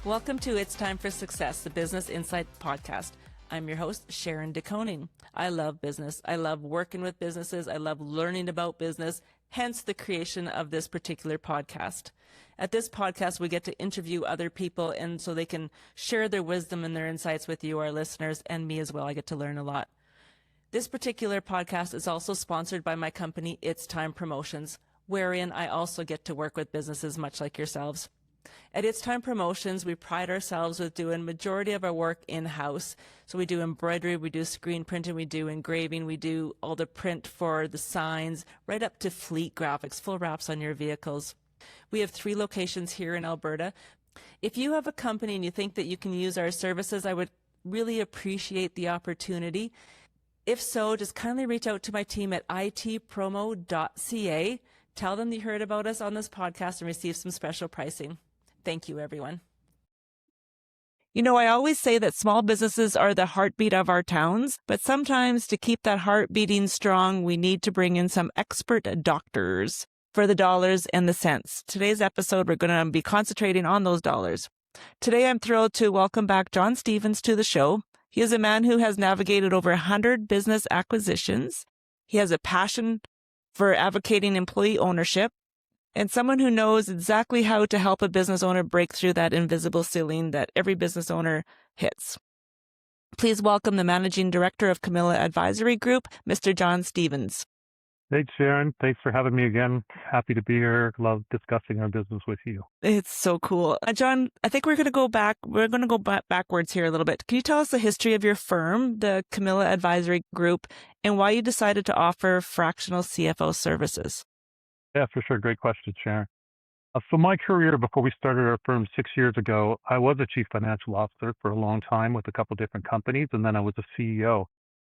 Welcome to It's Time for Success, the Business Insight Podcast. I'm your host, Sharon DeConing. I love business. I love working with businesses. I love learning about business, hence the creation of this particular podcast. At this podcast, we get to interview other people, and so they can share their wisdom and their insights with you, our listeners, and me as well. I get to learn a lot. This particular podcast is also sponsored by my company, It's Time Promotions, wherein I also get to work with businesses much like yourselves. At It's Time Promotions, we pride ourselves with doing majority of our work in-house. So we do embroidery, we do screen printing, we do engraving, we do all the print for the signs, right up to fleet graphics, full wraps on your vehicles. We have 3 locations here in Alberta. If you have a company and you think that you can use our services, I would really appreciate the opportunity. If so, just kindly reach out to my team at itpromo.ca. Tell them you heard about us on this podcast and receive some special pricing. Thank you, everyone. You know, I always say that small businesses are the heartbeat of our towns, but sometimes to keep that heart beating strong, we need to bring in some expert doctors for the dollars and the cents. Today's episode, we're going to be concentrating on those dollars. Today, I'm thrilled to welcome back John Stevens to the show. He is a man who has navigated over 100 business acquisitions. He has a passion for advocating employee ownership, and someone who knows exactly how to help a business owner break through that invisible ceiling that every business owner hits. Please welcome the Managing Director of Camilla Advisory Group, Mr. John Stevens. Thanks, Sharon. Thanks for having me again. Happy to be here. Love discussing our business with you. It's so cool. John, I think we're going to go back. We're going to go backwards here a little bit. Can you tell us the history of your firm, the Camilla Advisory Group, and why you decided to offer fractional CFO services? Yeah, for sure. Great question, Sharon. So my career before we started our firm 6 years ago, I was a chief financial officer for a long time with a couple different companies, and then I was a CEO.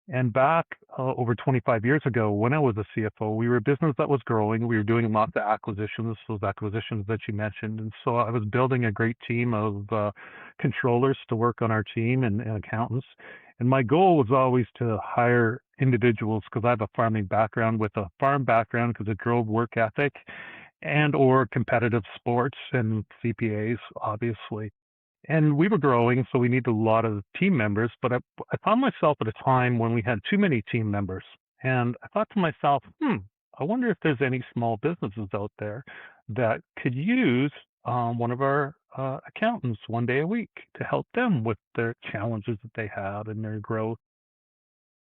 And back over 25 years ago, when I was a CFO, we were a business that was growing. We were doing lots of acquisitions, those acquisitions that you mentioned. And so I was building a great team of controllers to work on our team and accountants. And my goal was always to hire individuals, because I have a farming background, with a farm background because it drove work ethic and or competitive sports and CPAs, obviously. And we were growing, so we needed a lot of team members. But I found myself at a time when we had too many team members. And I thought to myself, I wonder if there's any small businesses out there that could use one of our accountants one day a week to help them with their challenges that they had and their growth.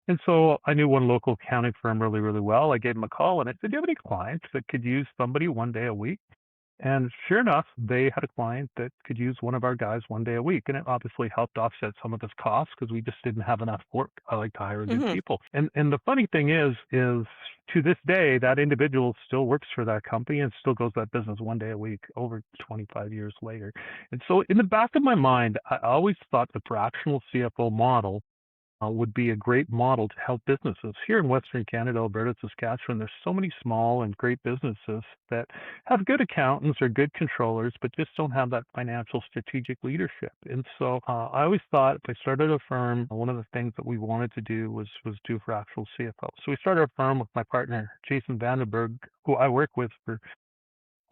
And so I knew one local accounting firm really, really well. I gave them a call and I said, do you have any clients that could use somebody one day a week? And sure enough, they had a client that could use one of our guys one day a week. And it obviously helped offset some of this cost because we just didn't have enough work. I like to hire good people. And the funny thing is to this day, that individual still works for that company and still goes that business one day a week over 25 years later. And so in the back of my mind, I always thought the fractional CFO model would be a great model to help businesses. Here in Western Canada, Alberta, Saskatchewan, there's so many small and great businesses that have good accountants or good controllers, but just don't have that financial strategic leadership. And so I always thought if I started a firm, one of the things that we wanted to do was do fractional CFO. So we started a firm with my partner, Jason Vandenberg, who I work with for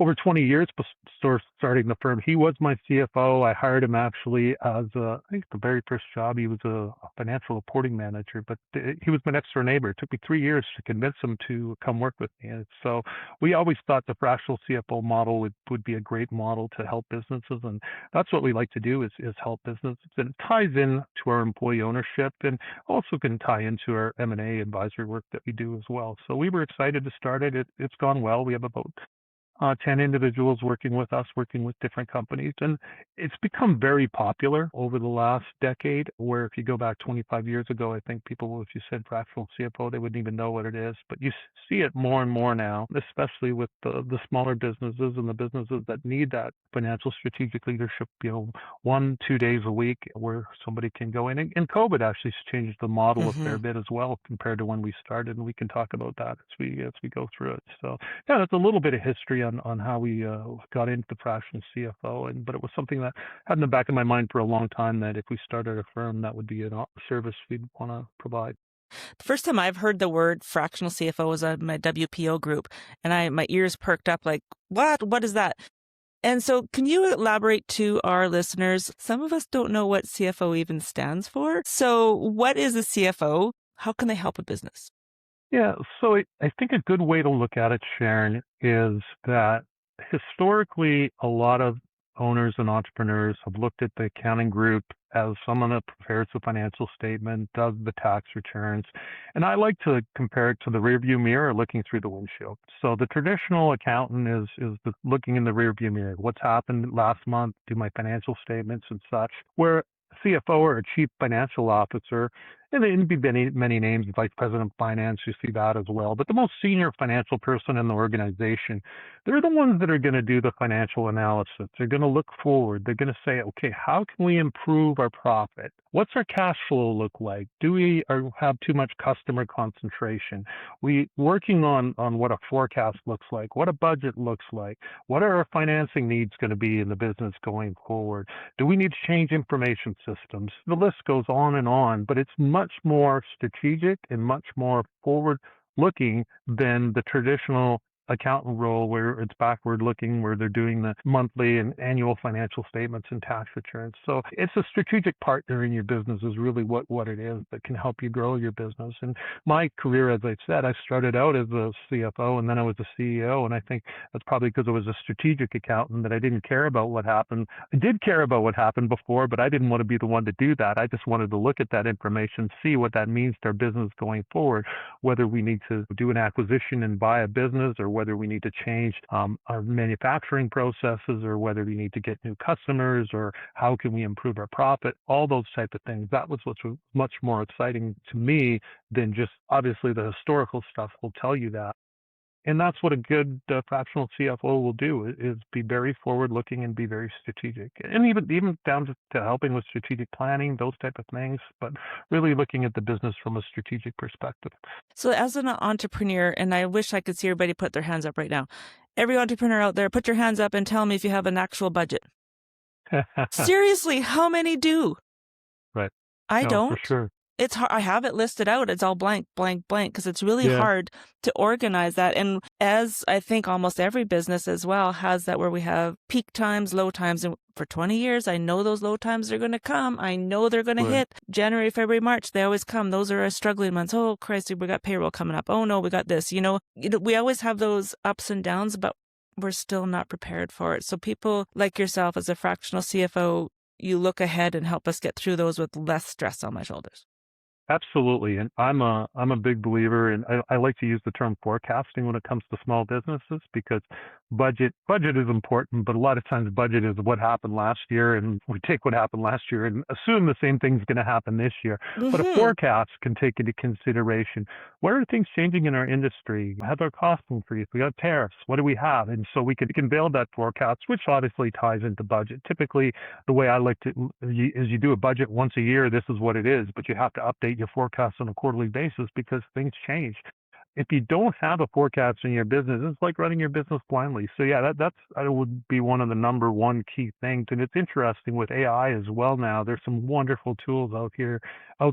over 20 years before starting the firm. He was my CFO. I hired him actually as I think the very first job, he was a financial reporting manager, but he was my next door neighbor. It took me 3 years to convince him to come work with me. And so we always thought the fractional CFO model would be a great model to help businesses. And that's what we like to do is help businesses. And it ties in to our employee ownership and also can tie into our M&A advisory work that we do as well. So we were excited to start it. It's gone well. We have about 10 individuals working with us, working with different companies. And it's become very popular over the last decade, where if you go back 25 years ago, I think people, if you said fractional CFO, they wouldn't even know what it is. But you see it more and more now, especially with the smaller businesses and the businesses that need that financial strategic leadership, 1-2 days a week where somebody can go in. And COVID actually has changed the model a fair bit as well compared to when we started. And we can talk about that as we go through it. So yeah, that's a little bit of history on how we got into the fractional CFO, but it was something that had in the back of my mind for a long time, that if we started a firm, that would be a service we'd want to provide. The first time I've heard the word fractional CFO was at my WPO group, and my ears perked up like, what is that? And so can you elaborate to our listeners? Some of us don't know what CFO even stands for. So what is a CFO? How can they help a business? Yeah, so I think a good way to look at it, Sharon, is that historically a lot of owners and entrepreneurs have looked at the accounting group as someone that prepares the financial statement, does the tax returns. And I like to compare it to the rearview mirror looking through the windshield. So the traditional accountant is looking in the rearview mirror. What's happened last month? Do my financial statements and such. Where CFO or a chief financial officer, and there can be many names, vice president of finance, you see that as well. But the most senior financial person in the organization, they're the ones that are going to do the financial analysis. They're going to look forward. They're going to say, okay, how can we improve our profit? What's our cash flow look like? Do we have too much customer concentration? We working on what a forecast looks like, what a budget looks like, what are our financing needs going to be in the business going forward? Do we need to change information systems? The list goes on, but it's much more strategic and much more forward looking than the traditional accountant role where it's backward looking, where they're doing the monthly and annual financial statements and tax returns. So it's a strategic partner in your business is really what it is that can help you grow your business. And my career, as I said, I started out as a CFO and then I was a CEO. And I think that's probably because I was a strategic accountant that I didn't care about what happened. I did care about what happened before, but I didn't want to be the one to do that. I just wanted to look at that information, see what that means to our business going forward, whether we need to do an acquisition and buy a business or whether we need to change our manufacturing processes or whether we need to get new customers or how can we improve our profit, all those type of things. That was what's much more exciting to me than just obviously the historical stuff will tell you that. And that's what a good fractional CFO will do is be very forward looking and be very strategic. And even down to helping with strategic planning, those type of things, but really looking at the business from a strategic perspective. So as an entrepreneur, and I wish I could see everybody put their hands up right now. Every entrepreneur out there, put your hands up and tell me if you have an actual budget. Seriously, how many do? Right. I No, don't. for sure. It's hard. I have it listed out. It's all blank, blank, blank, because it's really hard to organize that. And as I think almost every business as well has that where we have peak times, low times. And for 20 years, I know those low times are going to come. I know they're going to hit January, February, March. They always come. Those are our struggling months. Oh, Christ, we got payroll coming up. Oh, no, we got this. We always have those ups and downs, but we're still not prepared for it. So people like yourself as a fractional CFO, you look ahead and help us get through those with less stress on my shoulders. Absolutely. And I'm a big believer and I like to use the term forecasting when it comes to small businesses because budget is important, but a lot of times budget is what happened last year and we take what happened last year and assume the same thing's going to happen this year. Mm-hmm. But a forecast can take into consideration what are things changing in our industry? Have our costs increased? We got tariffs. What do we have? And so we can build that forecast, which obviously ties into budget. Typically, the way I like to is you do a budget once a year. This is what it is, but you have to update your forecast on a quarterly basis because things change. If you don't have a forecast in your business, it's like running your business blindly. So yeah, that would be one of the number one key things. And it's interesting with AI as well now. There's some wonderful tools out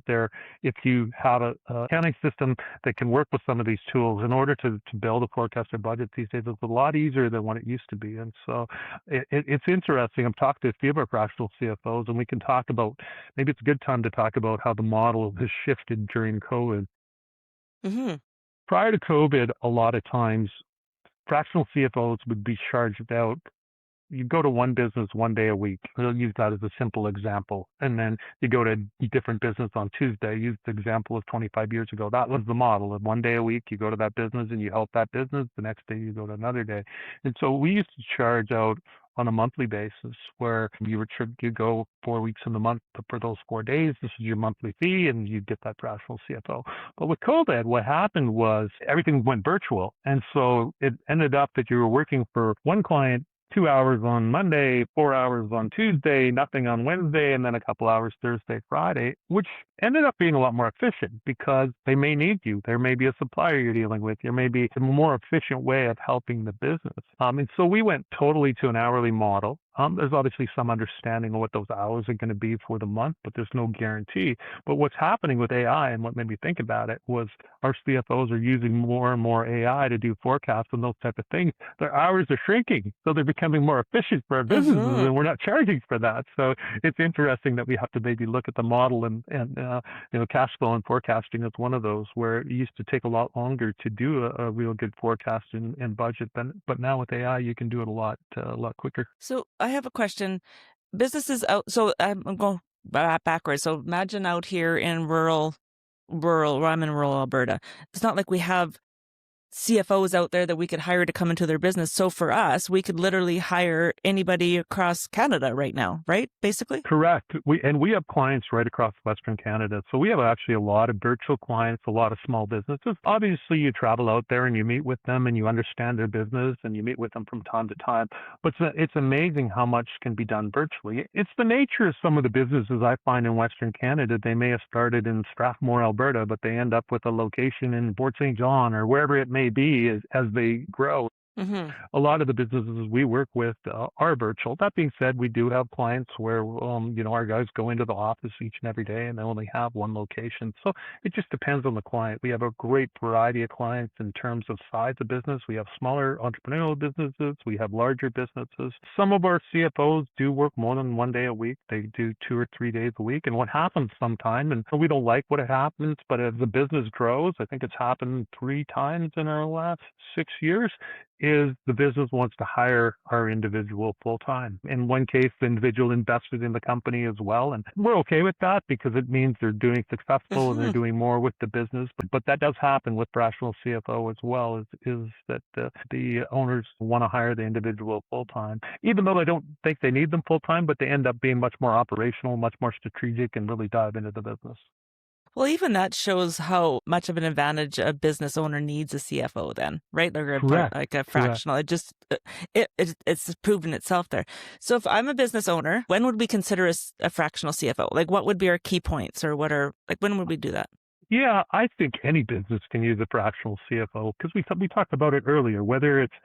there. If you have a accounting system that can work with some of these tools in order to build a forecasted budget these days, it's a lot easier than what it used to be. And so it's interesting. I've talked to a few of our fractional CFOs, and we can talk about, maybe it's a good time to talk about how the model has shifted during COVID. Mm-hmm. Prior to COVID, a lot of times fractional CFOs would be charged out. You go to one business one day a week. I'll use that as a simple example. And then you go to a different business on Tuesday. Use the example of 25 years ago. That was the model. One day a week, you go to that business and you help that business. The next day, you go to another day. And so we used to charge out on a monthly basis where you go 4 weeks in the month for those 4 days. This is your monthly fee and you get that fractional CFO. But with COVID, what happened was everything went virtual. And so it ended up that you were working for one client 2 hours on Monday, 4 hours on Tuesday, nothing on Wednesday, and then a couple hours Thursday, Friday, which ended up being a lot more efficient because they may need you. There may be a supplier you're dealing with. There may be a more efficient way of helping the business. And so we went totally to an hourly model. There's obviously some understanding of what those hours are going to be for the month, but there's no guarantee. But what's happening with AI, and what made me think about it, was our CFOs are using more and more AI to do forecasts and those type of things. Their hours are shrinking, so they're becoming more efficient for our businesses, Mm-hmm. and we're not charging for that. So it's interesting that we have to maybe look at the model, and cash flow and forecasting is one of those where it used to take a lot longer to do a real good forecast and budget, but now with AI you can do it a lot quicker. So I have a question. Businesses out. So I'm going backwards. So imagine out here in where I'm in rural Alberta. It's not like we have CFOs out there that we could hire to come into their business. So for us, we could literally hire anybody across Canada right now, right? Basically. Correct. We have clients right across Western Canada. So we have actually a lot of virtual clients, a lot of small businesses. Obviously, you travel out there and you meet with them and you understand their business and you meet with them from time to time. But it's amazing how much can be done virtually. It's the nature of some of the businesses I find in Western Canada. They may have started in Strathmore, Alberta, but they end up with a location in Port St. John or wherever it may be as they grow. Mm-hmm. A lot of the businesses we work with are virtual. That being said, we do have clients where, our guys go into the office each and every day and they only have one location. So it just depends on the client. We have a great variety of clients in terms of size of business. We have smaller entrepreneurial businesses. We have larger businesses. Some of our CFOs do work more than one day a week. They do 2 or 3 days a week. And what happens sometime, and we don't like what happens, but as the business grows, I think it's happened 3 times in our last 6 years, is the business wants to hire our individual full time. In one case, the individual invested in the company as well. And we're okay with that because it means they're doing successful and they're Mm-hmm. doing more with the business. But that does happen with Fractional CFO as well, is that the owners want to hire the individual full time, even though they don't think they need them full time, but they end up being much more operational, much more strategic, and really dive into the business. Well, even that shows how much of an advantage a business owner needs a CFO then, right? Correct. Like a Correct. fractional. It's proven itself there. So if I'm a business owner, when would we consider a fractional CFO? Like what would be our key points or when would we do that? Yeah, I think any business can use a fractional CFO because we talked about it earlier, whether it's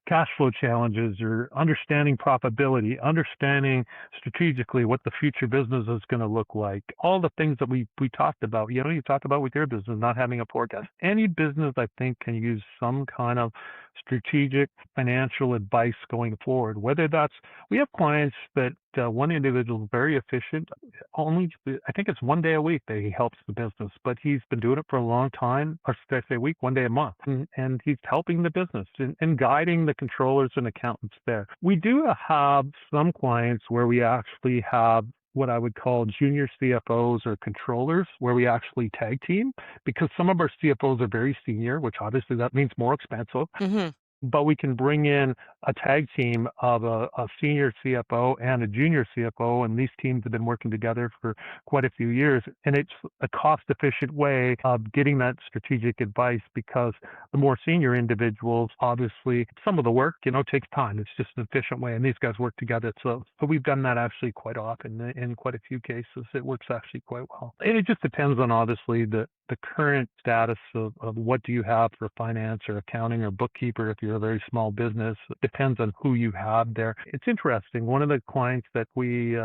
cash flow challenges or understanding profitability, understanding strategically what the future business is going to look like, all the things that we talked about. You talk about with your business not having a forecast. Any business, I think, can use some kind of strategic financial advice going forward. Whether that's, we have clients that one individual is very efficient. Only, I think it's 1 day a week that he helps the business, but he's been doing it for a long time, or should I say a week, 1 day a month, and he's helping the business and guiding the controllers and accountants there. We do have some clients where we actually have what I would call junior CFOs or controllers, where we actually tag team, because some of our CFOs are very senior, which obviously that means more expensive. Mm-hmm. But we can bring in a tag team of a senior CFO and a junior CFO, and these teams have been working together for quite a few years. And it's a cost-efficient way of getting that strategic advice because the more senior individuals, obviously, some of the work, takes time. It's just an efficient way, and these guys work together. So we've done that actually quite often in quite a few cases. It works actually quite well. And it just depends on obviously the current status of what do you have for finance or accounting or bookkeeper if you're a very small business. It depends on who you have there. It's interesting. One of the clients that we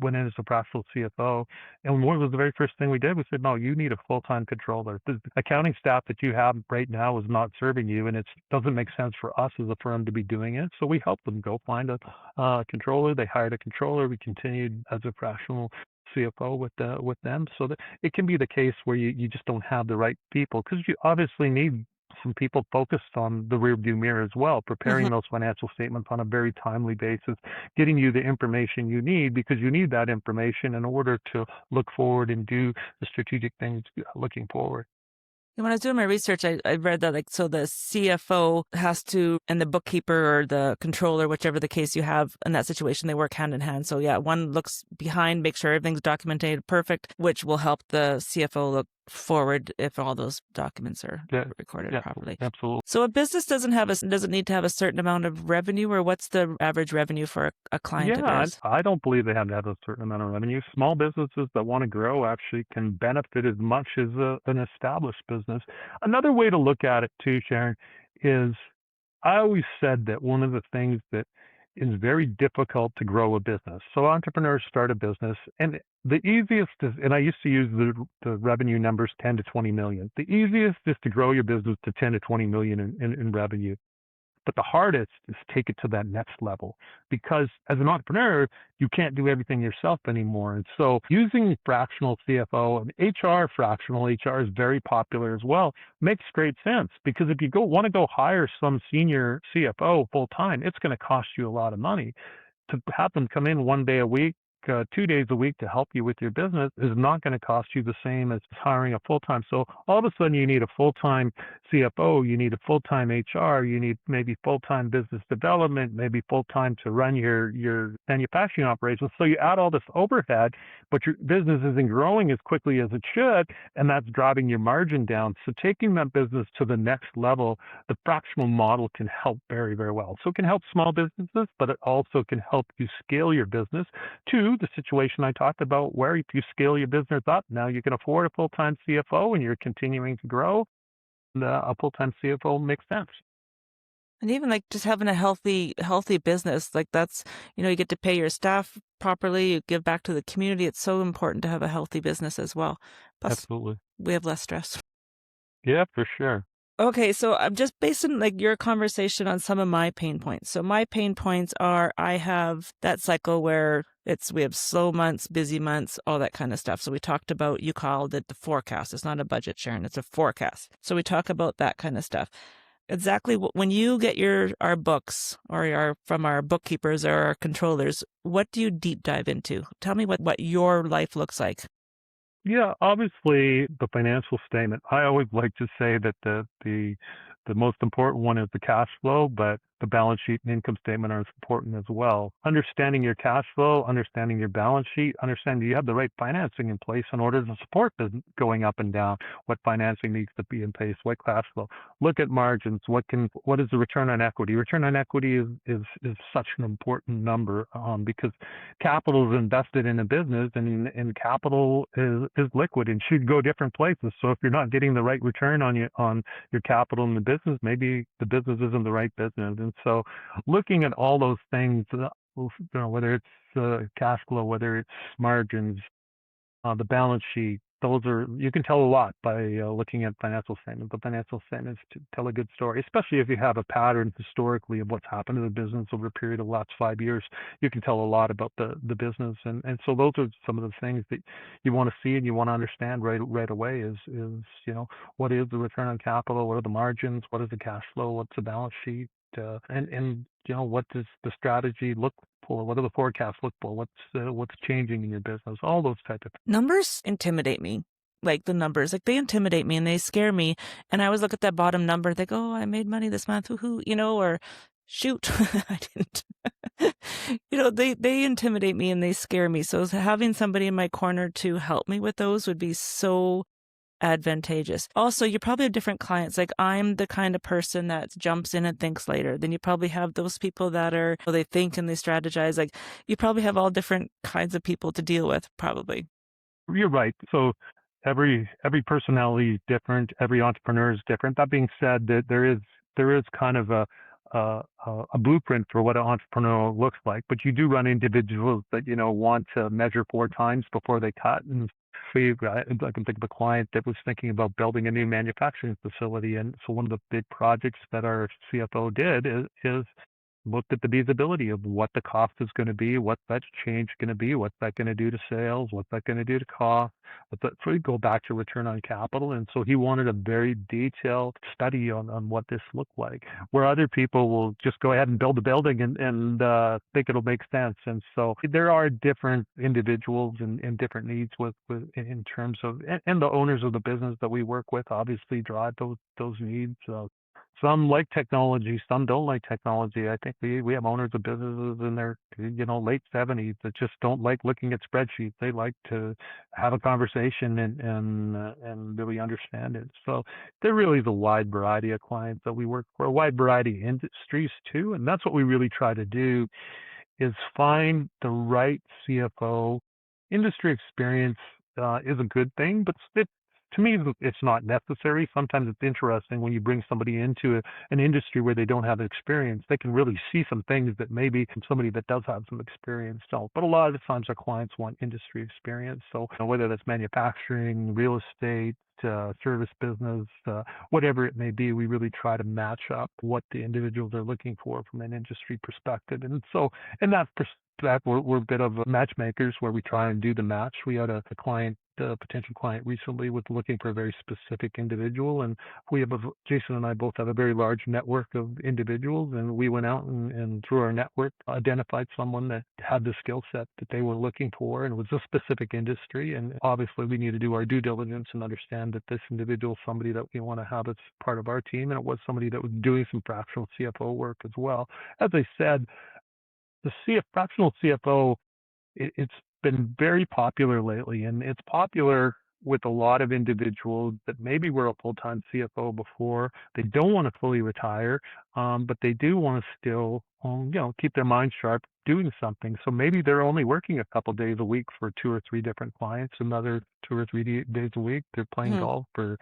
went in as a fractional CFO, and what was the very first thing we did? We said, no, you need a full-time controller. The accounting staff that you have right now is not serving you, and it doesn't make sense for us as a firm to be doing it. So we helped them go find a controller. They hired a controller. We continued as a fractional CFO with them, so that it can be the case where you just don't have the right people, because you obviously need some people focused on the rearview mirror as well, preparing those financial statements on a very timely basis, getting you the information you need, because you need that information in order to look forward and do the strategic things looking forward. And when I was doing my research, I read that so the CFO has to, and the bookkeeper or the controller, whichever the case you have in that situation, they work hand in hand. So yeah, one looks behind, make sure everything's documented perfect, which will help the CFO look forward if all those documents are recorded properly. Absolutely. So a business doesn't need to have a certain amount of revenue, or what's the average revenue for a client of yours? I don't believe they have to have a certain amount of revenue. Small businesses that want to grow actually can benefit as much as an established business. Another way to look at it too, Sharon, is I always said that one of the things that is very difficult to grow a business. So entrepreneurs start a business, and the easiest is, and I used to use the revenue numbers 10 to 20 million. The easiest is to grow your business to 10 to 20 million in revenue. But the hardest is take it to that next level, because as an entrepreneur, you can't do everything yourself anymore. And so using fractional CFO and fractional HR is very popular as well. Makes great sense, because if you want to go hire some senior CFO full time, it's going to cost you a lot of money. To have them come in 1 day a week, 2 days a week to help you with your business is not going to cost you the same as hiring a full-time. So all of a sudden you need a full-time CFO, you need a full-time HR, you need maybe full-time business development, maybe full-time to run your manufacturing operations. So you add all this overhead, but your business isn't growing as quickly as it should, and that's driving your margin down. So taking that business to the next level, the fractional model can help very, very well. So it can help small businesses, but it also can help you scale your business to the situation I talked about, where if you scale your business up, now you can afford a full-time CFO and you're continuing to grow. A full-time CFO makes sense. And even like just having a healthy business, like that's, you get to pay your staff properly, you give back to the community. It's so important to have a healthy business as well. Plus, Absolutely. we have less stress. Yeah, for sure. Okay, so I'm just basing like your conversation on some of my pain points. So my pain points are I have that cycle where we have slow months, busy months, all that kind of stuff. So we talked about, you called it the forecast. It's not a budget, Sharon, it's a forecast. So we talk about that kind of stuff. Exactly. When you get our books or from our bookkeepers or our controllers, what do you deep dive into? Tell me what your life looks like. Yeah, obviously the financial statement. I always like to say that the most important one is the cash flow, but the balance sheet and income statement are as important as well. Understanding your cash flow, understanding your balance sheet, understanding you have the right financing in place in order to support business going up and down, what financing needs to be in place, what cash flow. Look at margins. What is the return on equity? Return on equity is such an important number, because capital is invested in a business, and capital is liquid and should go different places. So if you're not getting the right return on your capital in the business, maybe the business isn't the right business. And so looking at all those things, whether it's cash flow, whether it's margins, the balance sheet, you can tell a lot by looking at financial statements. The financial statements to tell a good story, especially if you have a pattern historically of what's happened to the business over a period of the last 5 years. You can tell a lot about the business, and so those are some of the things that you want to see and you want to understand right away. Is what is the return on capital? What are the margins? What is the cash flow? What's the balance sheet? And what does the strategy look for? What do the forecasts look for? What's changing in your business? All those type of things. Numbers intimidate me. Like the numbers, like they intimidate me and they scare me. And I always look at that bottom number, they go, oh, I made money this month, woohoo, or shoot, I didn't. They intimidate me and they scare me. So having somebody in my corner to help me with those would be so advantageous. Also, you probably have different clients. Like I'm the kind of person that jumps in and thinks later. Then you probably have those people that they think and they strategize. Like you probably have all different kinds of people to deal with, probably. You're right. So every personality is different. Every entrepreneur is different. That being said, that there is kind of a blueprint for what an entrepreneur looks like, but you do run individuals that want to measure 4 times before they cut. And I can think of a client that was thinking about building a new manufacturing facility, and so one of the big projects that our CFO did is looked at the feasibility of what the cost is going to be, what's that change going to be, what's that going to do to sales, what's that going to do to cost. So we go back to return on capital. And so he wanted a very detailed study on what this looked like, where other people will just go ahead and build a building and think it'll make sense. And so there are different individuals and different needs in terms of, and the owners of the business that we work with obviously drive those needs. Some like technology, some don't like technology. I think we have owners of businesses in their late 70s that just don't like looking at spreadsheets. They like to have a conversation and really understand it. So there really is a wide variety of clients that we work for, a wide variety of industries too, and that's what we really try to do, is find the right CFO. Industry experience is a good thing, but to me, it's not necessary. Sometimes it's interesting when you bring somebody into an industry where they don't have experience. They can really see some things that maybe somebody that does have some experience don't. But a lot of the times our clients want industry experience. So whether that's manufacturing, real estate, service business, whatever it may be, we really try to match up what the individuals are looking for from an industry perspective. And so, in that we're a bit of matchmakers where we try and do the match. We had a client, a potential client recently was looking for a very specific individual, and Jason and I both have a very large network of individuals, and we went out and through our network identified someone that had the skill set that they were looking for, and it was a specific industry. And obviously we need to do our due diligence and understand that this individual is somebody that we want to have as part of our team, and it was somebody that was doing some fractional CFO work as well. As I said, the fractional CFO, it's been very popular lately, and it's popular with a lot of individuals that maybe were a full-time CFO before. They don't want to fully retire, but they do want to still, keep their mind sharp doing something. So maybe they're only working a couple days a week for 2 or 3 different clients. Another 2 or 3 days a week, they're playing golf or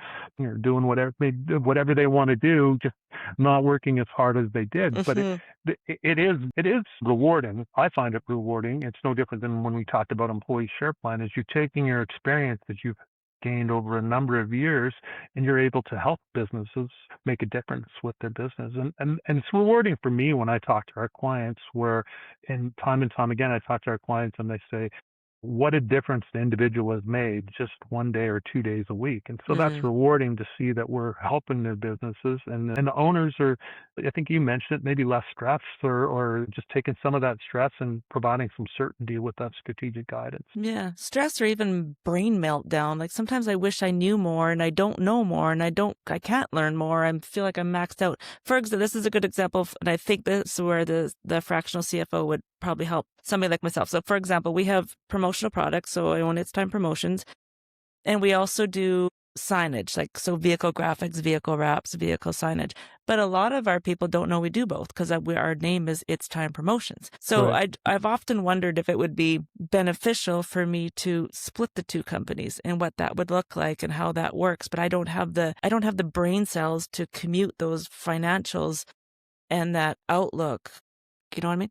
doing whatever they want to do, just not working as hard as they did. But it is rewarding. I find it rewarding. It's no different than when we talked about employee share plan. Is you're taking your experience that you've gained over a number of years, and you're able to help businesses make a difference with their business. And it's rewarding for me when I talk to our clients, where and time again, I talk to our clients and they say, what a difference the individual has made just 1 day or 2 days a week. And so that's rewarding to see that we're helping their businesses, and the owners are, I think you mentioned it, maybe less stress or just taking some of that stress and providing some certainty with that strategic guidance. Yeah, stress or even brain meltdown. Like sometimes I wish I knew more and I don't know more and I can't learn more. I feel like I'm maxed out. For example, this is a good example, and I think this is where the fractional CFO would probably help somebody like myself. So for example, we have promotional products. So I own It's Time Promotions, and we also do signage, like so vehicle graphics, vehicle wraps, vehicle signage. But a lot of our people don't know we do both because our name is It's Time Promotions. So Right. I've often wondered if it would be beneficial for me to split the two companies and what that would look like and how that works. But I don't have the brain cells to commute those financials and that outlook. You know what I mean?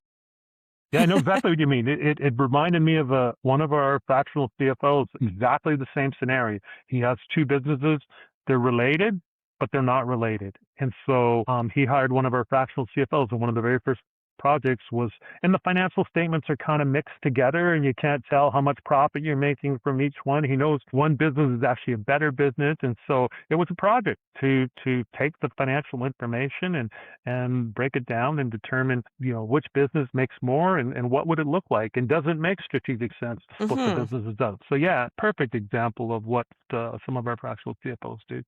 Yeah, I know exactly what you mean. It reminded me of one of our fractional CFOs, exactly the same scenario. He has 2 businesses. They're related, but they're not related. And so he hired one of our fractional CFOs, and one of the very first projects was, and the financial statements are kind of mixed together, and you can't tell how much profit you're making from each one. He knows one business is actually a better business, and so it was a project to take the financial information and break it down and determine which business makes more and what would it look like, and does it make strategic sense to split the businesses up. So yeah, perfect example of what some of our fractional CFOs do.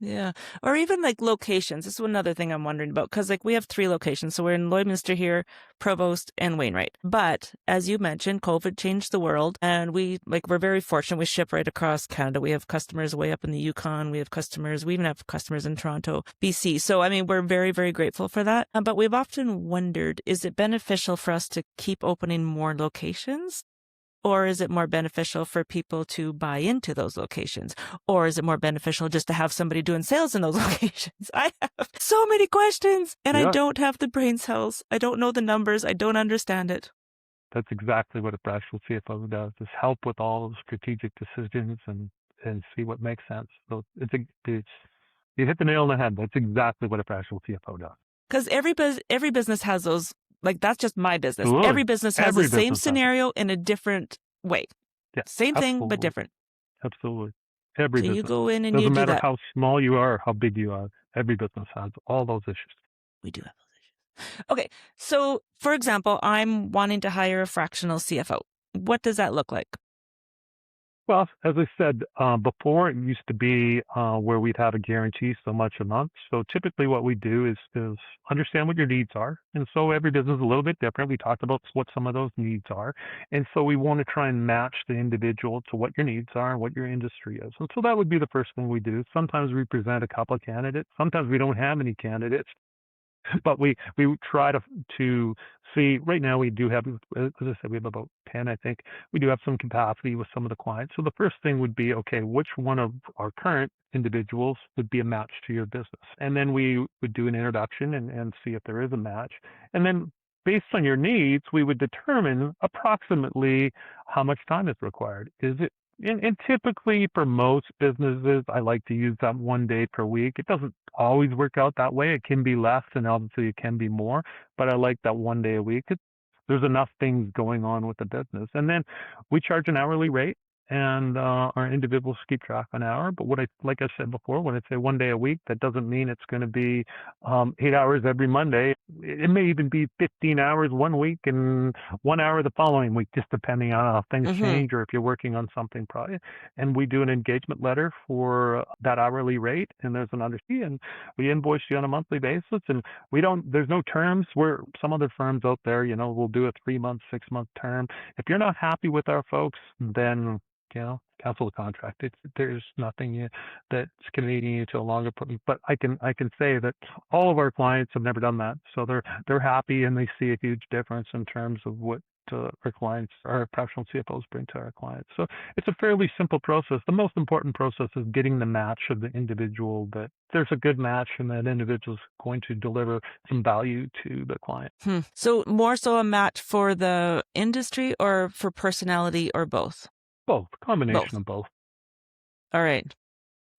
Yeah. Or even like locations. This is another thing I'm wondering about because like we have 3 locations. So we're in Lloydminster here, Provost, and Wainwright. But as you mentioned, COVID changed the world, and we're very fortunate. We ship right across Canada. We have customers way up in the Yukon. We even have customers in Toronto, BC. So, I mean, we're very, very grateful for that. But we've often wondered, is it beneficial for us to keep opening more locations? Or is it more beneficial for people to buy into those locations? Or is it more beneficial just to have somebody doing sales in those locations? I have so many questions, and I don't have the brain cells. I don't know the numbers. I don't understand it. That's exactly what a fractional CFO does, is help with all of the strategic decisions and see what makes sense. So you hit the nail on the head. That's exactly what a fractional CFO does. Because every business has those. Like, that's just my business. Absolutely. Every business has the same scenario in a different way. Yeah, same thing, but different. Absolutely. Every business. You go in and Doesn't you do that. matter how small you are or how big you are. Every business has all those issues. We do have those issues. Okay. So, for example, I'm wanting to hire a fractional CFO. What does that look like? Well, as I said before, it used to be where we'd have a guarantee so much a month. So typically what we do is understand what your needs are. And so every business is a little bit different. We talked about what some of those needs are. And so we want to try and match the individual to what your needs are and what your industry is. And so that would be the first thing we do. Sometimes we present a couple of candidates. Sometimes we don't have any candidates. But we try to see, right now we do have, as I said, we have about 10, I think. We do have some capacity with some of the clients. So the first thing would be, okay, which one of our current individuals would be a match to your business? And then we would do an introduction and see if there is a match. And then based on your needs, we would determine approximately how much time is required. Is it and typically for most businesses, I like to use that 1 day per week. It doesn't always work out that way. It can be less and obviously it can be more, but I like that 1 day a week. There's enough things going on with the business. And then we charge an hourly rate and our individuals keep track an hour. But like I said before, when I say 1 day a week, that doesn't mean it's going to be 8 hours every Monday. It may even be 15 hours one week and 1 hour the following week, just depending on how things change or if you're working on something. And we do an engagement letter for that hourly rate, and there's an underfee, and we invoice you on a monthly basis. And there's no terms where some other firms out there, will do a 3-month, 6-month term. If you're not happy with our folks, then cancel the contract. There's nothing that's committing you to a longer. But I can say that all of our clients have never done that, so they're happy and they see a huge difference in terms of what our clients, our fractional CFOs, bring to our clients. So it's a fairly simple process. The most important process is getting the match of the individual, that there's a good match and that individual is going to deliver some value to the client. So more so a match for the industry or for personality, or both? Both. Combination of both. All right.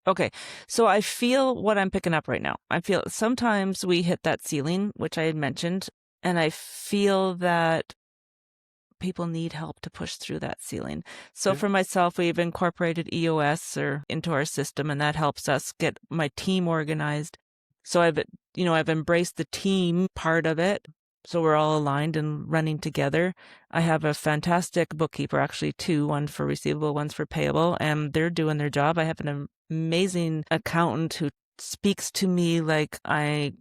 Okay. So I feel what I'm picking up right now. I feel sometimes we hit that ceiling, which I had mentioned, and I feel that people need help to push through that ceiling. So for myself, we've incorporated EOS into our system, and that helps us get my team organized. So I've embraced the team part of it. So we're all aligned and running together. I have a fantastic bookkeeper, actually two, one for receivable, one's for payable, and they're doing their job. I have an amazing accountant who speaks to me like I'm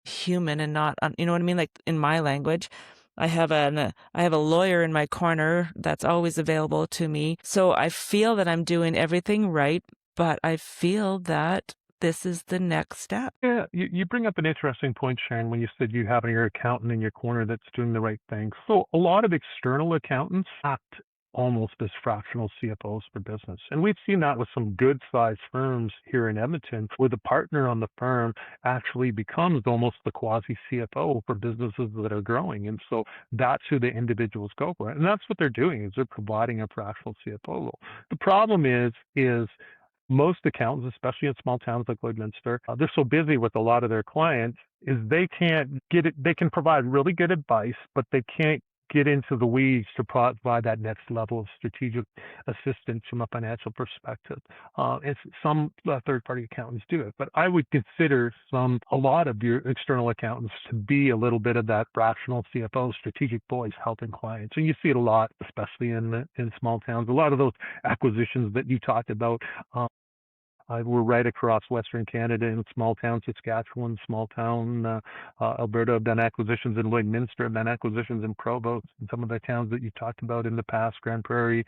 human and not, you know what I mean? Like in my language. I have a lawyer in my corner that's always available to me. So I feel that I'm doing everything right, but I feel that this is the next step. Yeah, you bring up an interesting point, Sharon, when you said you have your accountant in your corner that's doing the right thing. So a lot of external accountants act almost as fractional CFOs for business. And we've seen that with some good-sized firms here in Edmonton, where the partner on the firm actually becomes almost the quasi-CFO for businesses that are growing. And so that's who the individuals go for. And that's what they're doing, is they're providing a fractional CFO role. The problem is most accountants, especially in small towns like Lloydminster, they're so busy with a lot of their clients, is they can't get it. They can provide really good advice, but they can't get into the weeds to provide that next level of strategic assistance from a financial perspective. Some third-party accountants do it, but I would consider a lot of your external accountants to be a little bit of that fractional CFO, strategic voice, helping clients. And you see it a lot, especially in small towns. A lot of those acquisitions that you talked about. We're right across Western Canada in small town Saskatchewan, small town Alberta. I've done acquisitions in Lloydminster. I've done acquisitions in Provost, and some of the towns that you talked about in the past, Grand Prairie,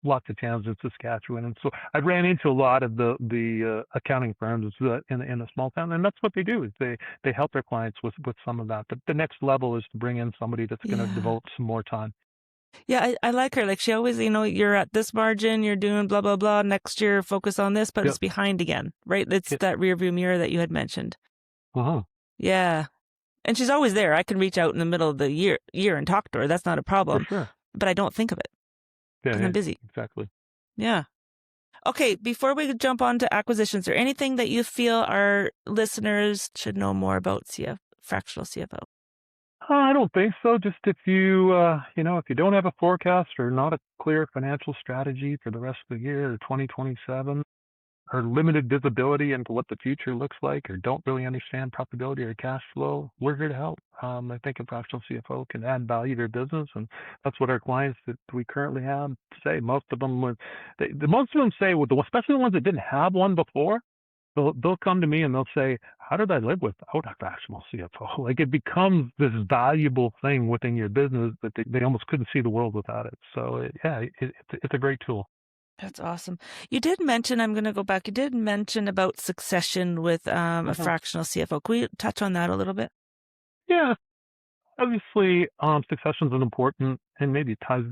lots of towns in Saskatchewan. And so I ran into a lot of the accounting firms in a small town, and that's what they do, is they help their clients with some of that. But the next level is to bring in somebody that's going to devote some more time. Yeah, I like her. Like, she always, you're at this margin, you're doing blah, blah, blah. Next year, focus on this, but it's behind again, right? It's that rear view mirror that you had mentioned. Yeah. And she's always there. I can reach out in the middle of the year and talk to her. That's not a problem. For sure. But I don't think of it because I'm busy. Exactly. Yeah. Okay, before we jump on to acquisitions, is there anything that you feel our listeners should know more about fractional CFO? I don't think so. Just if you don't have a forecast or not a clear financial strategy for the rest of the year or 2027, or limited visibility into what the future looks like, or don't really understand profitability or cash flow, we're here to help. I think a fractional CFO can add value to their business, and that's what our clients that we currently have say. Most of them say, especially the ones that didn't have one before, they'll come to me and they'll say, how did I live without a fractional CFO? Like, it becomes this valuable thing within your business that they almost couldn't see the world without it. So it's a great tool. That's awesome. You did mention, I'm going to go back, you did mention about succession with a fractional CFO. Can we touch on that a little bit? Yeah. Obviously, succession is important, and maybe it ties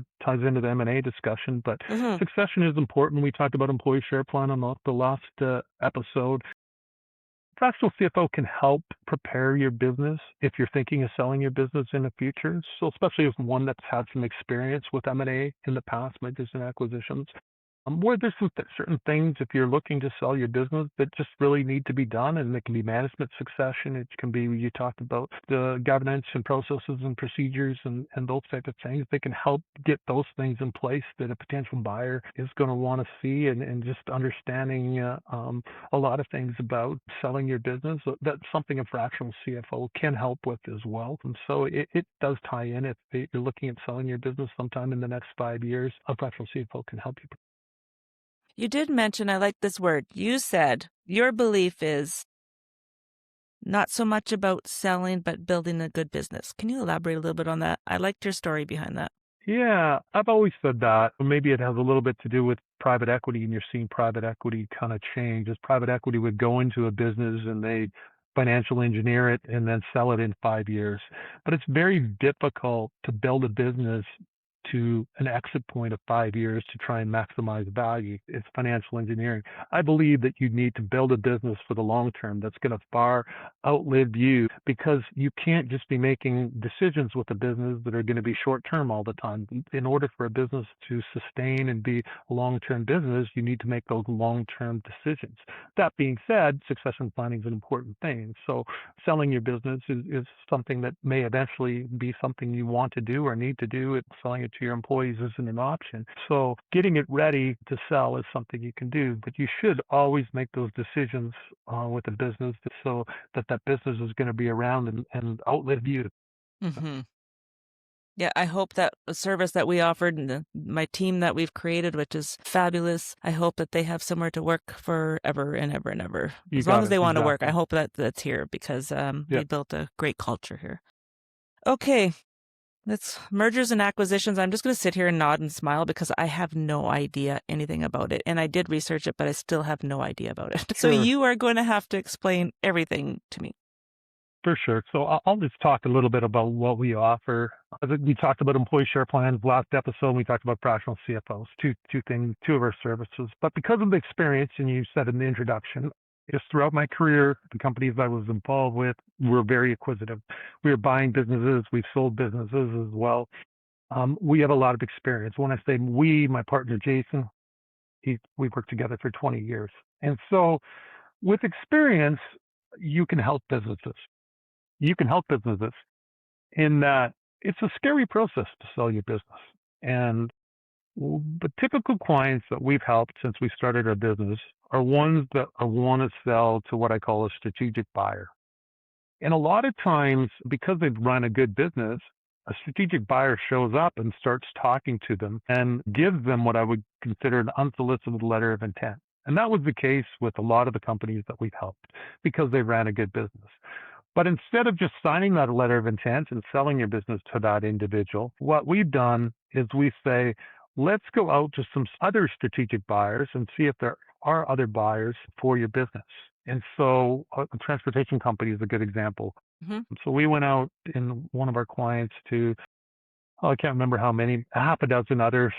into the M&A discussion. But Hmm. succession is important. We talked about employee share plan on the last episode. Fractional CFO can help prepare your business if you're thinking of selling your business in the future. So especially as one that's had some experience with M&A in the past, mergers and acquisitions. Where there's some certain things, if you're looking to sell your business, that just really need to be done, and it can be management succession. It can be, you talked about the governance and processes and procedures and those type of things. They can help get those things in place that a potential buyer is going to want to see, and just understanding a lot of things about selling your business. That's something a fractional CFO can help with as well. And so it does tie in. If you're looking at selling your business sometime in the next 5 years, a fractional CFO can help you. You did mention, I like this word. You said your belief is not so much about selling, but building a good business. Can you elaborate a little bit on that? I liked your story behind that. Yeah, I've always said that. Maybe it has a little bit to do with private equity, and you're seeing private equity kind of change. As private equity would go into a business and they financial engineer it and then sell it in 5 years. But it's very difficult to build a business to an exit point of 5 years to try and maximize value. It's financial engineering. I believe that you need to build a business for the long term that's going to far outlive you, because you can't just be making decisions with a business that are going to be short term all the time. In order for a business to sustain and be a long term business, you need to make those long term decisions. That being said, succession planning is an important thing. So selling your business is something that may eventually be something you want to do or need to do. Selling it to your employees isn't an option. So getting it ready to sell is something you can do, but you should always make those decisions with a business so that that business is going to be around and outlive you. Mm-hmm. Yeah, I hope that the service that we offered and my team that we've created, which is fabulous, I hope that they have somewhere to work forever and ever and ever. You As long got as it. they want to work, I Exactly. hope that that's here because we Yeah. built a great culture here. Okay, that's mergers and acquisitions. I'm just going to sit here and nod and smile because I have no idea anything about it. And I did research it, but I still have no idea about it. So Sure. you are going to have to explain everything to me. For sure. So I'll just talk a little bit about what we offer. I think we talked about employee share plans last episode. We talked about fractional CFOs, two things, two of our services. But because of the experience, and you said in the introduction, just throughout my career, the companies I was involved with were very acquisitive. We were buying businesses. We've sold businesses as well. We have a lot of experience. When I say we, my partner Jason, we've worked together for 20 years. And so with experience, you can help businesses. You can help businesses in that it's a scary process to sell your business. And the typical clients that we've helped since we started our business are ones that want to sell to what I call a strategic buyer. And a lot of times, because they've run a good business, a strategic buyer shows up and starts talking to them and gives them what I would consider an unsolicited letter of intent. And that was the case with a lot of the companies that we've helped because they ran a good business. But instead of just signing that letter of intent and selling your business to that individual, what we've done is we say, let's go out to some other strategic buyers and see if there are other buyers for your business. And so a transportation company is a good example. Mm-hmm. So we went out in one of our clients to, I can't remember how many, a half a dozen other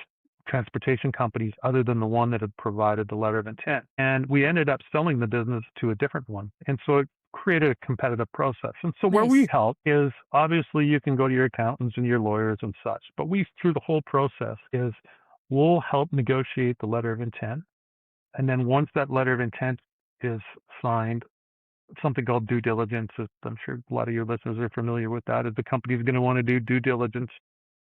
transportation companies other than the one that had provided the letter of intent. And we ended up selling the business to a different one. And so it created a competitive process. And so where we Nice. help is obviously you can go to your accountants and your lawyers and such, but we, through the whole process, is we'll help negotiate the letter of intent. And then once that letter of intent is signed, something called due diligence. I'm sure a lot of your listeners are familiar with that. Is the company's going to want to do due diligence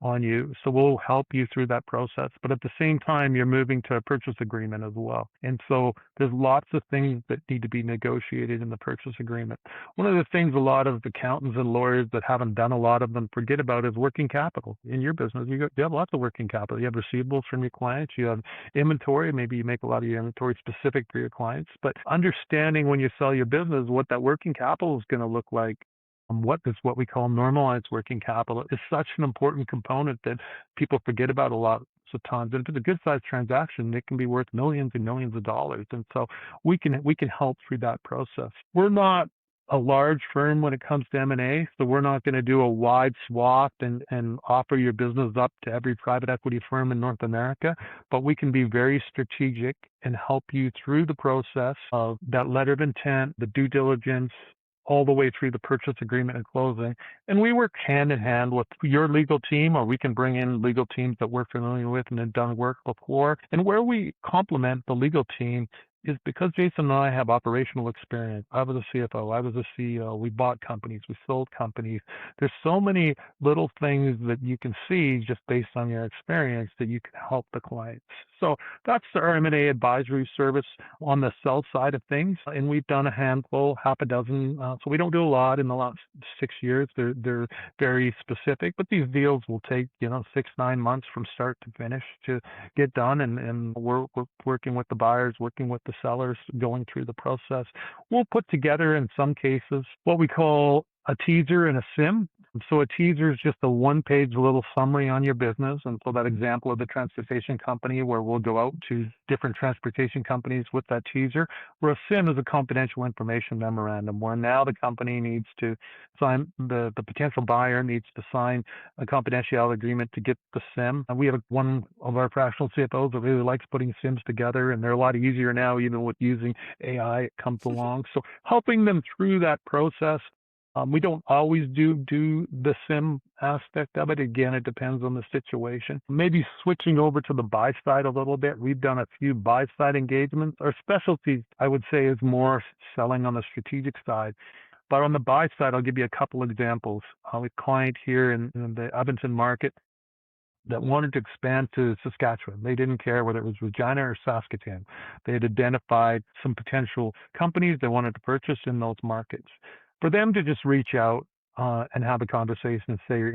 on you. So we'll help you through that process. But at the same time, you're moving to a purchase agreement as well. And so there's lots of things that need to be negotiated in the purchase agreement. One of the things a lot of accountants and lawyers that haven't done a lot of them forget about is working capital. In your business, you have lots of working capital. You have receivables from your clients. You have inventory. Maybe you make a lot of your inventory specific for your clients. But understanding when you sell your business what that working capital is going to look like, what we call normalized working capital, is such an important component that people forget about a lot of times. And if it's a good sized transaction, it can be worth millions and millions of dollars. And so we can help through that process. We're not a large firm when it comes to M&A, so we're not going to do a wide swath and offer your business up to every private equity firm in North America, but we can be very strategic and help you through the process of that letter of intent, the due diligence, all the way through the purchase agreement and closing. And we work hand in hand with your legal team, or we can bring in legal teams that we're familiar with and have done work before. And where we complement the legal team is because Jason and I have operational experience. I was a CFO, I was a CEO, we bought companies, we sold companies. There's so many little things that you can see just based on your experience that you can help the clients. So that's our M&A advisory service on the sell side of things. And we've done a handful, half a dozen. So we don't do a lot in the last 6 years. They're very specific, but these deals will take, 6-9 months from start to finish to get done. And we're working with the buyers, working with the sellers, going through the process. We'll put together in some cases what we call a teaser and a sim. So a teaser is just a one-page little summary on your business. And so that example of the transportation company where we'll go out to different transportation companies with that teaser, where a sim is a confidential information memorandum where now the company needs to sign, the potential buyer needs to sign a confidentiality agreement to get the sim. And we have one of our fractional CFOs that really likes putting sims together, and they're a lot easier now, even with using AI, it comes along. So helping them through that process. We don't always do the sim aspect of it. Again, it depends on the situation. Maybe switching over to the buy side a little bit. We've done a few buy side engagements. Our specialty, I would say, is more selling on the strategic side. But on the buy side, I'll give you a couple examples. We have a client here in the Edmonton market that wanted to expand to Saskatchewan. They didn't care whether it was Regina or Saskatoon. They had identified some potential companies they wanted to purchase in those markets. For them to just reach out and have a conversation and say, are you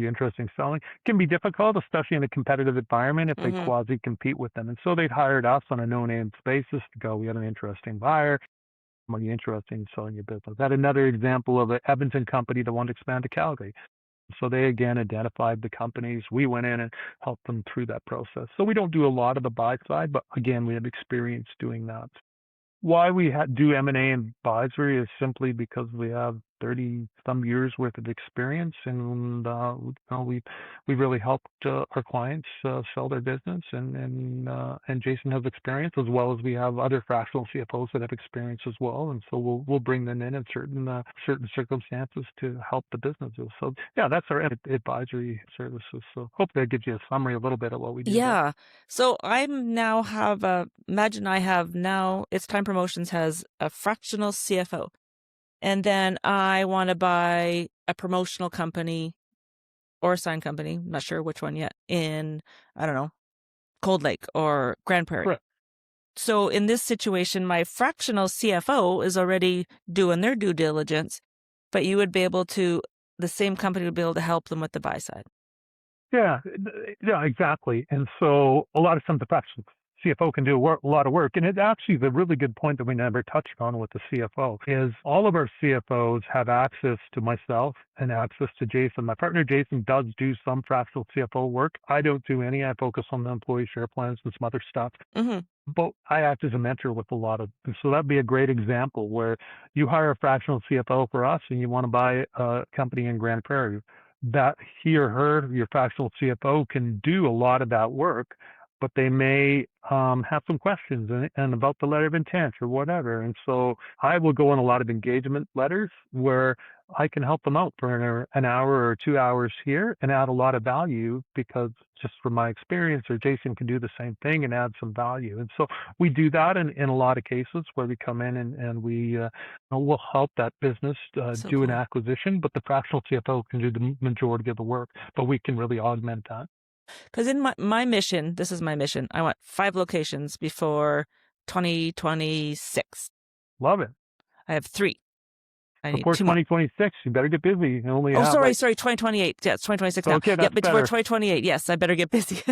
interested in selling, can be difficult, especially in a competitive environment if they quasi-compete with them. And so they'd hired us on a no-name basis to go, we had an interesting buyer. Are you interested in selling your business? That another example of an Edmonton company that wanted to expand to Calgary. So they, again, identified the companies. We went in and helped them through that process. So we don't do a lot of the buy side, but again, we have experience doing that. Why we do M&A advisory is simply because we have 30 some years worth of experience, and we really helped our clients sell their business, and Jason has experience, as well as we have other fractional CFOs that have experience as well, and so we'll bring them in certain circumstances to help the businesses. So yeah, that's our advisory services. So hopefully that gives you a summary a little bit of what we do. Yeah. So I now have It's Time Promotions has a fractional CFO. And then I want to buy a promotional company or a sign company, I'm not sure which one yet, in, I don't know, Cold Lake or Grand Prairie. Right. So in this situation, my fractional CFO is already doing their due diligence, but the same company would be able to help them with the buy side. Yeah, exactly. And so a lot of times the fractional CFO can do a lot of work. And it actually is a really good point that we never touched on with the CFO is all of our CFOs have access to myself and access to Jason. My partner Jason does do some fractional CFO work. I don't do any. I focus on the employee share plans and some other stuff. But I act as a mentor with a lot of, so that'd be a great example where you hire a fractional CFO for us and you want to buy a company in Grand Prairie. That he or her, your fractional CFO, can do a lot of that work, but they may have some questions and about the letter of intent or whatever. And so I will go on a lot of engagement letters where I can help them out for an hour or 2 hours here and add a lot of value because just from my experience, or Jason can do the same thing and add some value. And so we do that in a lot of cases where we come in and we will help that business do an acquisition, but the fractional CFO can do the majority of the work, but we can really augment that. Because in my mission, this is my mission, I want 5 locations before 2026. Love it. I have 3. Before 2026, you better get busy. Sorry, 2028. Yeah, it's 2026 now. Okay, that's before 2028, yes, I better get busy.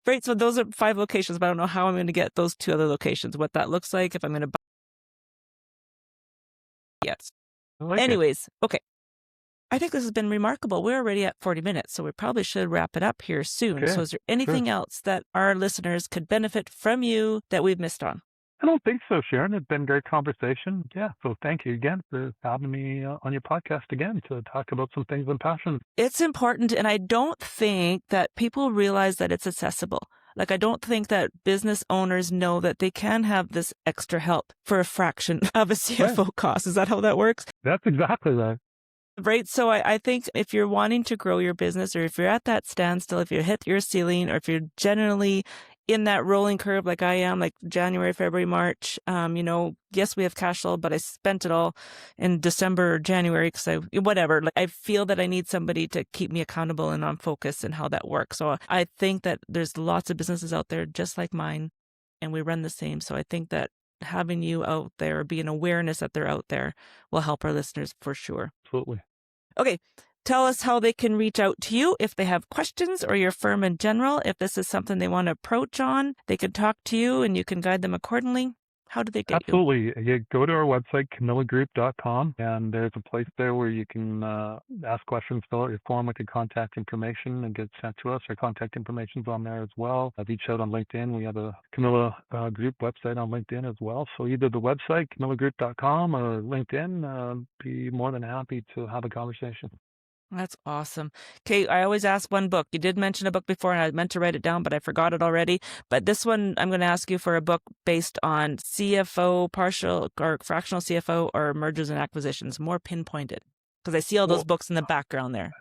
Great, so those are 5 locations, but I don't know how I'm going to get those 2 other locations, what that looks like, if I'm going to buy. Yes. Anyways, okay. I think this has been remarkable. We're already at 40 minutes, so we probably should wrap it up here soon. Okay, so is there anything else that our listeners could benefit from you that we've missed on? I don't think so, Sharon. It's been a great conversation. Yeah. So thank you again for having me on your podcast again to talk about some things I'm passionate. It's important. And I don't think that people realize that it's accessible. Like, I don't think that business owners know that they can have this extra help for a fraction of a CFO cost. Is that how that works? That's exactly right. Right. So I think if you're wanting to grow your business, or if you're at that standstill, if you hit your ceiling, or if you're generally in that rolling curve like I am, like January, February, March, yes, we have cash flow, but I spent it all in December or January because whatever. Like, I feel that I need somebody to keep me accountable and on focus and how that works. So I think that there's lots of businesses out there just like mine, and we run the same. So I think that having you out there, be an awareness that they're out there, will help our listeners for sure. Absolutely. Okay. Tell us how they can reach out to you if they have questions, or your firm in general. If this is something they want to approach on, they can talk to you and you can guide them accordingly. How do they get you? Absolutely. You go to our website, camillagroup.com, and there's a place there where you can ask questions, fill out your form with your contact information, and get sent to us. Our contact information's on there as well. I've reached out on LinkedIn. We have a Camilla Group website on LinkedIn as well. So either the website, camillagroup.com, or LinkedIn, be more than happy to have a conversation. That's awesome. Okay, I always ask one book. You did mention a book before, and I meant to write it down, but I forgot it already. But this one, I'm going to ask you for a book based on CFO, partial or fractional CFO, or mergers and acquisitions, more pinpointed, because I see all those books in the background there.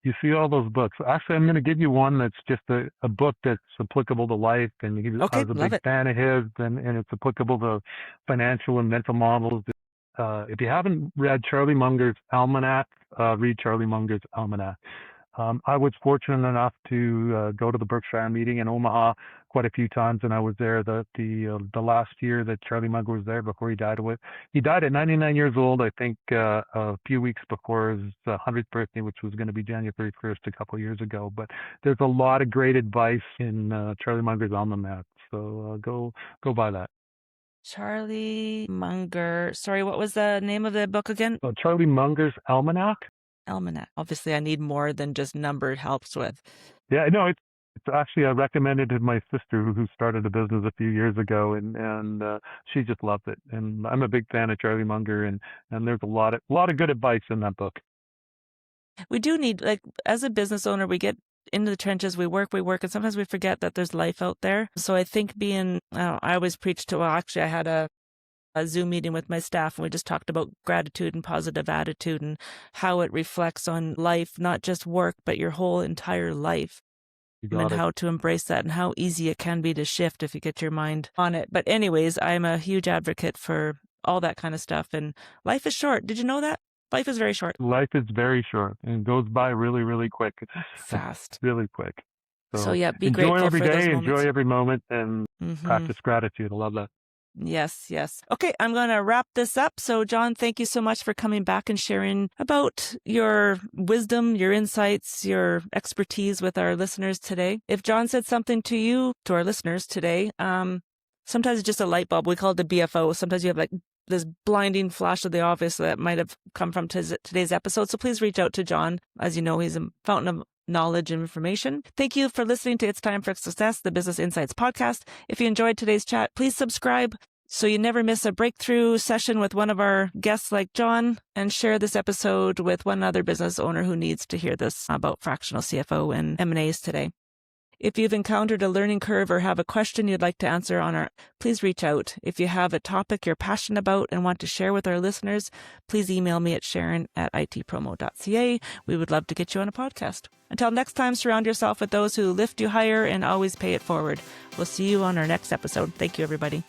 You see all those books. Actually, I'm going to give you one that's just a book that's applicable to life, and I was a big fan of his, and it's applicable to financial and mental models. If you haven't read Charlie Munger's Almanac, read Charlie Munger's Almanac. I was fortunate enough to go to the Berkshire meeting in Omaha quite a few times, and I was there the last year that Charlie Munger was there before he died. He died at 99 years old, I think, a few weeks before his 100th birthday, which was going to be January 1st a couple of years ago. But there's a lot of great advice in Charlie Munger's Almanac, so go buy that. Charlie Munger. Sorry, what was the name of the book again? Charlie Munger's Almanac. Almanac. Obviously, I need more than just numbered helps with. Yeah, no, it's actually, I recommended it to my sister who started a business a few years ago, and she just loved it. And I'm a big fan of Charlie Munger, and there's a lot of good advice in that book. We do need, like, as a business owner, we get into the trenches, we work, and sometimes we forget that there's life out there. So I think I always preach to, actually I had a Zoom meeting with my staff, and we just talked about gratitude and positive attitude and how it reflects on life, not just work, but your whole entire life. And how to embrace that, and how easy it can be to shift if you get your mind on it. But anyways, I'm a huge advocate for all that kind of stuff. And life is short. Did you know that? Life is very short. Life is very short, and it goes by really, really quick. Fast. Really quick. So yeah, be grateful for those moments. Enjoy every day, enjoy every moment, and practice gratitude. I love that. Yes. Okay, I'm going to wrap this up. So John, thank you so much for coming back and sharing about your wisdom, your insights, your expertise with our listeners today. If John said something to you, to our listeners today, sometimes it's just a light bulb. We call it the BFO. Sometimes you have like this blinding flash of the obvious that might have come from today's episode. So please reach out to John. As you know, he's a fountain of knowledge and information. Thank you for listening to It's Time for Success, the Business Insights podcast. If you enjoyed today's chat, please subscribe so you never miss a breakthrough session with one of our guests like John, and share this episode with one other business owner who needs to hear this about fractional CFO and M&As today. If you've encountered a learning curve or have a question you'd like to answer please reach out. If you have a topic you're passionate about and want to share with our listeners, please email me at sharon@itpromo.ca. We would love to get you on a podcast. Until next time, surround yourself with those who lift you higher and always pay it forward. We'll see you on our next episode. Thank you, everybody.